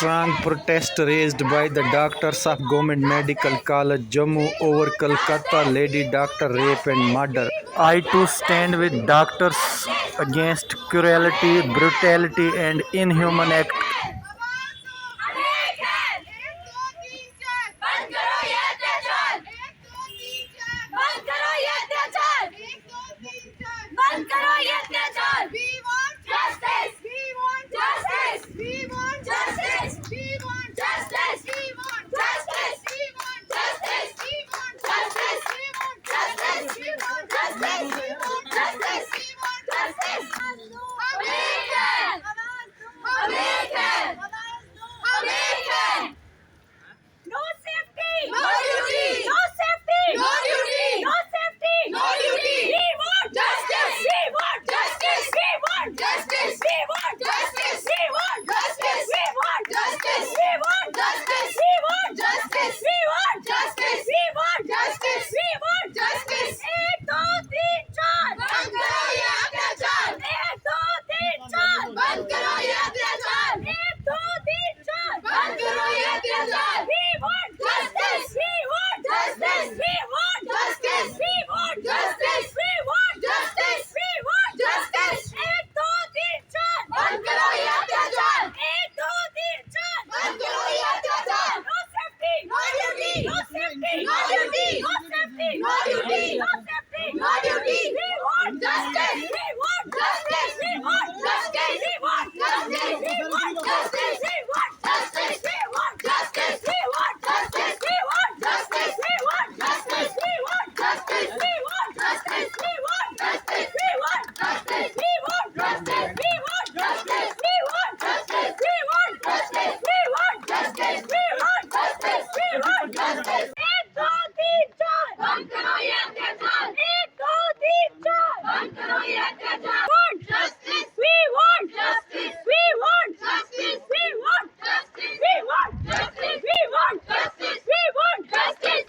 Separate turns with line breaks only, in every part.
strong protest raised by the doctors of Government Medical College Jammu over Kolkata lady doctor rape and murder. I too stand with doctors against cruelty, brutality and inhuman act.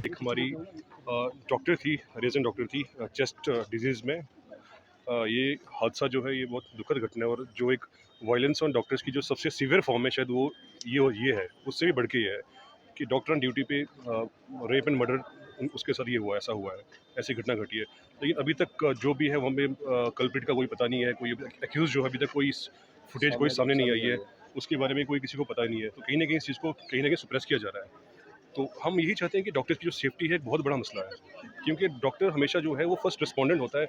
एक हमारी doctor थी, resident doctor थी chest disease में। ये हादसा जो है ये बहुत दुखद घटना है, और जो एक वायलेंस ऑन डॉक्टर्स की जो सबसे सीवियर फॉर्म है शायद वो ये है, उससे भी बढ़ के ये है कि डॉक्टर ऑन ड्यूटी पे रेप एंड मर्डर उसके साथ ये हुआ, ऐसा हुआ है, ऐसी घटना घटी है। लेकिन अभी तक जो भी है वहाँ पे कल्प्रिट का कोई पता नहीं है, कोई एक्यूज जो है अभी तक कोई फुटेज कोई सामने नहीं आई है, उसके बारे में कोई किसी को पता नहीं है। तो कहीं ना कहीं इस चीज़ को कहीं ना कहीं सुप्रेस किया जा रहा है। तो हम यही चाहते हैं कि डॉक्टर्स की जो सेफ्टी है एक बहुत बड़ा मसला है, क्योंकि डॉक्टर हमेशा जो है वो फर्स्ट रिस्पोंडेंट होता है।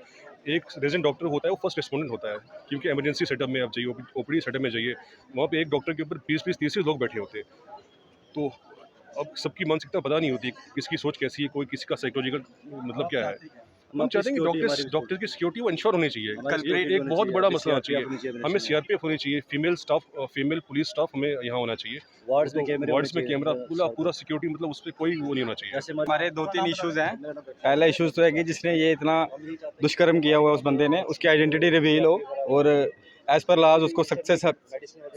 एक रेजिडेंट डॉक्टर होता है वो फर्स्ट रिस्पोंडेंट होता है, क्योंकि इमरजेंसी सेटअप में आप जाइए, ओपीडी सेटअप में जाइए, वहाँ पे एक डॉक्टर के ऊपर 20-20, 30 लोग बैठे होते हैं। तो अब सबकी मानसिकता पता नहीं होती, किसकी सोच कैसी है, कोई किसी का साइकोलॉजिकल मतलब क्या है। हम चाहते हैं कि डॉक्टर की सिक्योरिटी वो इंश्योर होनी चाहिए। एक बहुत बड़ा मसला चाहिए, हमें सीआरपीएफ होनी चाहिए, female staff, female police staff हमें यहाँ होना चाहिए, वार्ड्स में कैमरा, पूरा सिक्योरिटी, मतलब उस पर कोई वो नहीं होना चाहिए।
हमारे 2-3 इश्यूज हैं। पहला इश्यूज तो है कि जिसने ये इतना दुष्कर्म किया हुआ उस बंदे ने, उसकी आइडेंटिटी रिवील हो और एज पर लॉज उसको सख्त से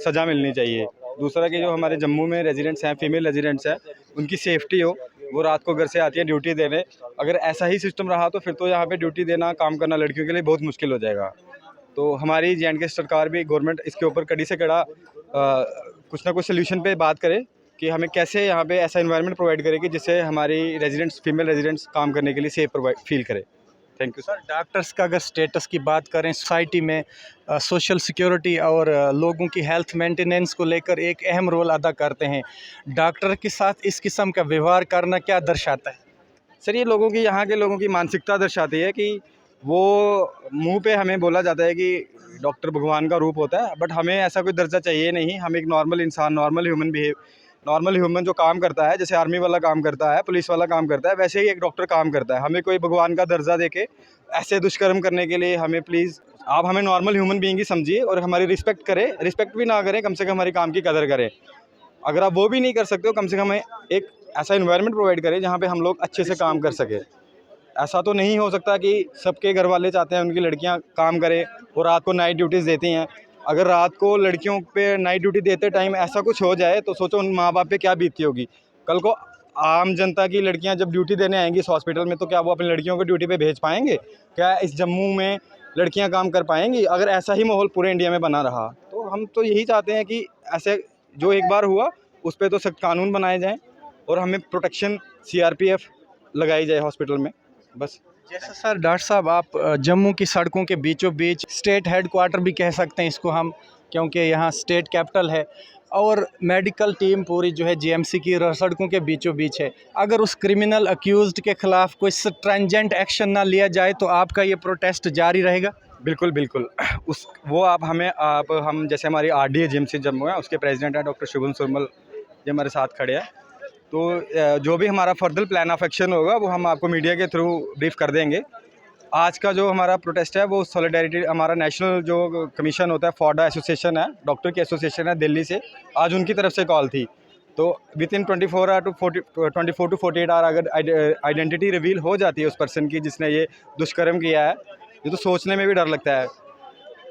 सज़ा मिलनी चाहिए। दूसरा कि जो हमारे जम्मू में रेजिडेंट्स हैं, फीमेल रेजिडेंट्स हैं, उनकी सेफ्टी हो। वो रात को घर से आती है ड्यूटी देने, अगर ऐसा ही सिस्टम रहा तो फिर तो यहाँ पे ड्यूटी देना, काम करना लड़कियों के लिए बहुत मुश्किल हो जाएगा। तो हमारी जे&के सरकार भी, गवर्नमेंट इसके ऊपर कड़ी से कड़ा कुछ ना कुछ सोल्यूशन पे बात करे कि हमें कैसे यहाँ पे ऐसा एनवायरनमेंट प्रोवाइड करे कि जिससे हमारी रेजिडेंट्स, फीमेल रेजिडेंट्स काम करने के लिए सेफ फील करे। थैंक यू
सर, डॉक्टर्स का अगर स्टेटस की बात करें सोसाइटी में, सोशल सिक्योरिटी और लोगों की हेल्थ मेंटेनेंस को लेकर एक अहम रोल अदा करते हैं। डॉक्टर के साथ इस किस्म का व्यवहार करना क्या दर्शाता है?
सर, ये लोगों की, यहाँ के लोगों की मानसिकता दर्शाती है कि वो मुंह पे हमें बोला जाता है कि डॉक्टर भगवान का रूप होता है, बट हमें ऐसा कोई दर्जा चाहिए नहीं। हम एक नॉर्मल इंसान, नॉर्मल ह्यूमन जो काम करता है, जैसे आर्मी वाला काम करता है, पुलिस वाला काम करता है, वैसे ही एक डॉक्टर काम करता है। हमें कोई भगवान का दर्जा देके ऐसे दुष्कर्म करने के लिए हमें प्लीज़, आप हमें नॉर्मल ह्यूमन बीइंग ही समझिए और हमारी रिस्पेक्ट करें। रिस्पेक्ट भी ना करें, कम से कम हमारे काम की कदर करें। अगर आप वो भी नहीं कर सकते हो, कम से कम हमें एक ऐसा इन्वायरमेंट प्रोवाइड करें जहाँ पे हम लोग अच्छे से काम कर सकें। ऐसा तो नहीं हो सकता कि सबके घर वाले चाहते हैं उनकी लड़कियां काम करें और रात को नाइट ड्यूटीज़ देती हैं। अगर रात को लड़कियों पे नाइट ड्यूटी देते टाइम ऐसा कुछ हो जाए तो सोचो उन माँ बाप पे क्या बीतती होगी। कल को आम जनता की लड़कियां जब ड्यूटी देने आएंगी इस हॉस्पिटल में, तो क्या वो अपनी लड़कियों को ड्यूटी पे भेज पाएंगे? क्या इस जम्मू में लड़कियां काम कर पाएंगी? अगर ऐसा ही माहौल पूरे इंडिया में बना रहा तो हम तो यही चाहते हैं कि ऐसे जो एक बार हुआ उस पर तो सख्त कानून बनाए जाएँ और हमें प्रोटेक्शन CRPF लगाई जाए हॉस्पिटल में, बस।
जैसे सर डॉक्टर साहब आप जम्मू की सड़कों के बीचों बीच स्टेट हेडक्वार्टर भी कह सकते हैं इसको हम, क्योंकि यहाँ स्टेट कैपिटल है और मेडिकल टीम पूरी जो है GMC की सड़कों के बीचों बीच है। अगर उस क्रिमिनल अक्यूज्ड के ख़िलाफ़ कोई स्ट्रेंजेंट एक्शन ना लिया जाए तो आपका ये प्रोटेस्ट जारी रहेगा?
बिल्कुल, बिल्कुल। हम जैसे हमारी RDA GMC जम्मू है, उसके प्रेसिडेंट हैं डॉक्टर शुभम सुरमल, ये हमारे साथ खड़े हैं। तो जो भी हमारा फर्दर प्लान ऑफ एक्शन होगा वो हम आपको मीडिया के थ्रू ब्रीफ कर देंगे। आज का जो हमारा प्रोटेस्ट है वो सॉलिडेरिटी, हमारा नेशनल जो कमीशन होता है, फॉडा एसोसिएशन है, डॉक्टर की एसोसिएशन है दिल्ली से, आज उनकी तरफ से कॉल थी। तो विदिन 24 टू 48 आवर अगर आइडेंटिटी रिवील हो जाती है उस पर्सन की जिसने ये दुष्कर्म किया है, ये तो सोचने में भी डर लगता है,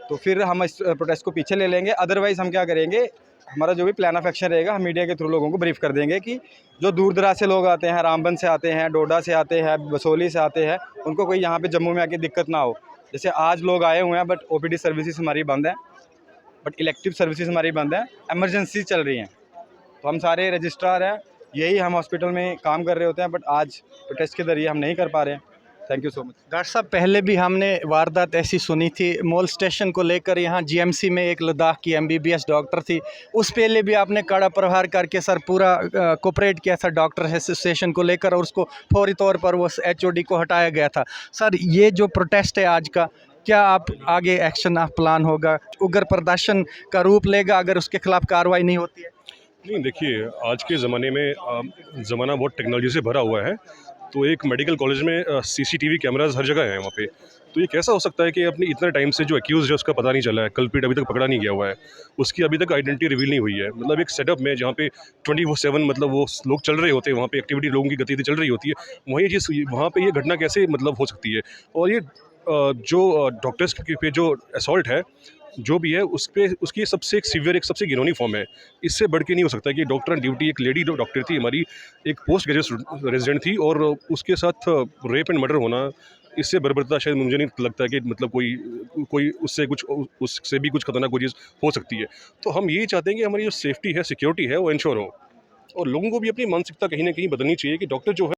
तो फिर हम इस प्रोटेस्ट को पीछे ले लेंगे। अदरवाइज़ हम क्या करेंगे, हमारा जो भी प्लान ऑफ एक्शन रहेगा हम मीडिया के थ्रू लोगों को ब्रीफ कर देंगे कि जो दूर दराज से लोग आते हैं, रामबन से आते हैं, डोडा से आते हैं, बसोली से आते हैं, उनको कोई यहाँ पे जम्मू में आके दिक्कत ना हो। जैसे आज लोग आए हुए हैं बट OPD सर्विसेज हमारी बंद है, बट इलेक्टिव सर्विसेज हमारी बंद है, एमरजेंसी चल रही हैं। तो हम सारे रजिस्ट्रार हैं, यही हम हॉस्पिटल में काम कर रहे होते हैं, बट आज प्रोटेस्ट के ज़रिए हम नहीं कर पा रहे हैं। Thank you so much.
Doctor साहब पहले भी हमने वारदात ऐसी सुनी थी मोल स्टेशन को लेकर, यहाँ GMC में एक लद्दाख की MBBS डॉक्टर थी, उस पहले भी आपने कड़ा प्रहार करके सर पूरा कोऑपरेट किया था डॉक्टर एसोसिएशन को लेकर और उसको फौरी तौर पर वो HOD को हटाया गया था। सर ये जो प्रोटेस्ट है आज का, क्या आप आगे एक्शन आप प्लान होगा, उग्र प्रदर्शन का रूप लेगा अगर उसके खिलाफ कार्रवाई नहीं होती है?
नहीं, देखिए आज के ज़माने में ज़माना बहुत टेक्नोलॉजी से भरा हुआ है। तो एक मेडिकल कॉलेज में CCTV कैमराज हर जगह हैं वहाँ पे। तो ये कैसा हो सकता है कि अपनी इतने टाइम से जो एक्यूज़ है उसका पता नहीं चला है, कल्प्रिट अभी तक पकड़ा नहीं गया हुआ है, उसकी अभी तक आइडेंटिटी रिवील नहीं हुई है। मतलब एक सेटअप में जहाँ पे 24/7 मतलब वो लोग चल रहे होते हैं, वहाँ पे एक्टिविटी लोगों की गतिविधि चल रही होती है, वहीं चीज़ वहाँ पे ये घटना कैसे मतलब हो सकती है। और ये जो डॉक्टर्स पे जो असॉल्ट है जो भी है उस पे उसकी सबसे एक सीवियर, एक सबसे घिनौनी फॉर्म है। इससे बढ़ के नहीं हो सकता कि डॉक्टर ऑन ड्यूटी, एक लेडी डॉक्टर थी हमारी, एक पोस्ट ग्रेजुएट रेजिडेंट थी और उसके साथ रेप एंड मर्डर होना, इससे बर्बरता शायद मुझे नहीं लगता है कि मतलब कोई उससे भी कुछ खतरनाक कोई चीज़ हो सकती है। तो हम यही चाहते हैं कि हमारी जो सेफ्टी है, सिक्योरिटी है वो इंश्योर हो, और लोगों को भी अपनी मानसिकता कहीं ना कहीं बदलनी चाहिए कि डॉक्टर जो है